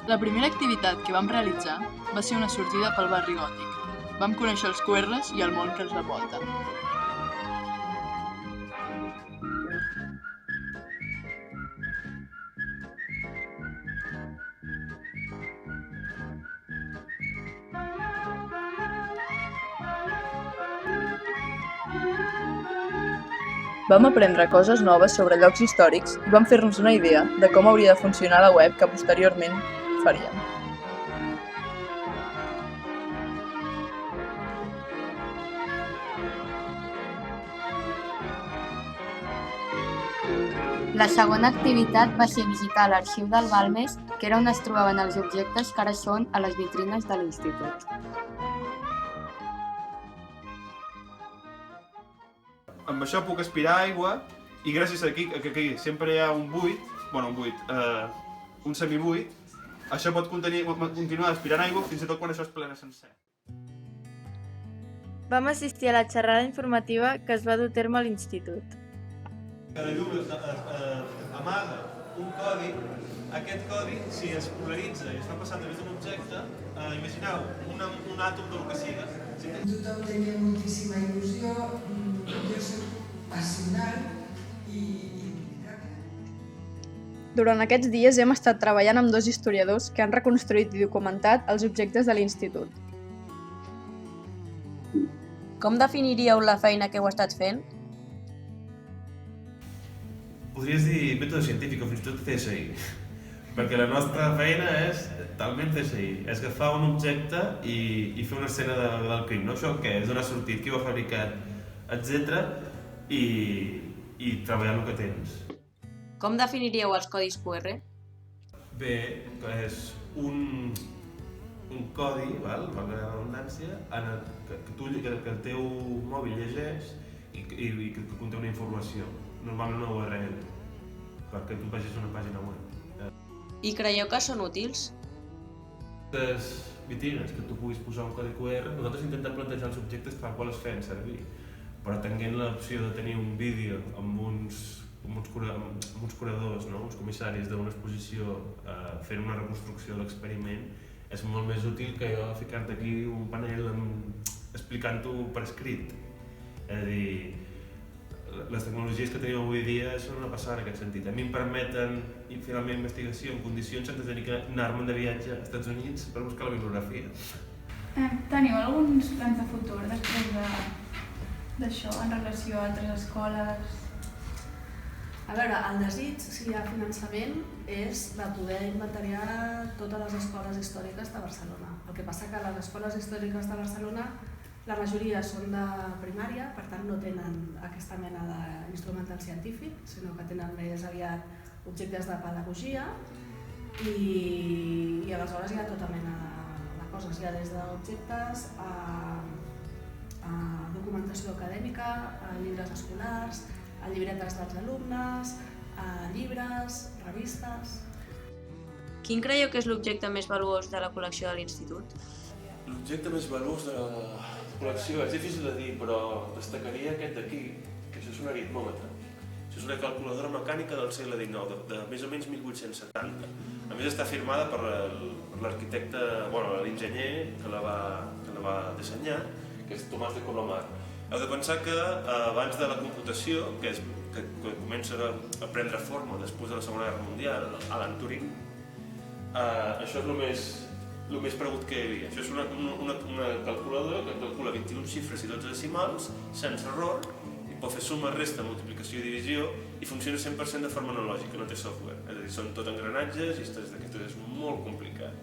La primera activitat que vam realitzar va ser una sortida pel barri gòtic. Vam conèixer els QRs i el món que els envolta. Vam aprendre coses noves sobre llocs històrics i vam fer-nos una idea de com hauria de funcionar la web que posteriorment faríem. La segona activitat va ser visitar l'arxiu del Balmes, que era on es trobaven els objectes que ara són a les vitrines de l'institut. Amb això puc aspirar aigua i gràcies a que aquí sempre hi ha un semibuit, això pot continuar aspirant aigua fins i tot quan això es plena sencer. Vam assistir a la xerrada informativa que es va dur a terme a l'institut. La llum amaga un codi, aquest codi, si es polaritza i es fa passar a través d'un objecte, imagineu un àtom del que siga. Tothom tenia moltíssima il·lusió, jo soc passional i... Durant aquests dies hem estat treballant amb 2 historiadors que han reconstruït i documentat els objectes de l'institut. Com definiríeu la feina que heu estat fent? Podries dir mètode científic o fins i tot CSI, perquè la nostra feina és talment CSI, és agafar un objecte i fer una escena del crim, no? Això què és? D'on ha sortit, qui ho ha fabricat, etc. I treballar el que tens. Com definiríeu els codis QR? Bé, és un codi, valga la redundància, que el teu mòbil llegeix i que conté una informació, normalment una URL, perquè tu vegis una pàgina web. I creieu que són útils? Les vitrines que tu puguis posar un codi QR, nosaltres intentem plantejar els objectes per qual es feien servir, però tenint l'opció de tenir un vídeo amb uns curadors, no? Uns comissaris d'una exposició fent una reconstrucció de l'experiment, és molt més útil que jo ficar-te aquí un panell explicant-ho per escrit. És a dir, les tecnologies que tenim avui dia són una passada en aquest sentit. A mi em permeten fer la meva investigació en condicions sense tenir que anar-me'n de viatge als Estats Units per buscar la bibliografia. Teniu alguns plans de futur després d'això en relació a altres escoles? A veure, el desig, si hi ha finançament, és de poder inventariar totes les escoles històriques de Barcelona. El que passa que les escoles històriques de Barcelona, la majoria són de primària, per tant no tenen aquesta mena d'instrumental científic, sinó que tenen més aviat objectes de pedagogia i aleshores hi ha tota mena de coses. Hi ha des d'objectes a documentació acadèmica, a llibres escolars, a llibretes dels alumnes, a llibres, revistes... Quin creieu que és l'objecte més valuós de la col·lecció de l'institut? L'objecte més valuós de la col·lecció és difícil de dir, però destacaria aquest d'aquí, que això és un aritmòmetre. Això és una calculadora mecànica del segle XIX, de més o menys 1870. A més està firmada per l'arquitecte, l'enginyer que la va dissenyar, que és Tomàs de Colomar. Heu de pensar que abans de la computació, que comença a prendre forma després de la Segona Guerra Mundial, Alan Turing, això és el més pregut que hi havia. Això és una calculadora que calcula 21 xifres i 12 decimals, sense error, i pot fer suma, resta, multiplicació i divisió, i funciona 100% de forma analògica, no té software. És a dir, són tot engranatges i històries d'aquestes, és molt complicat.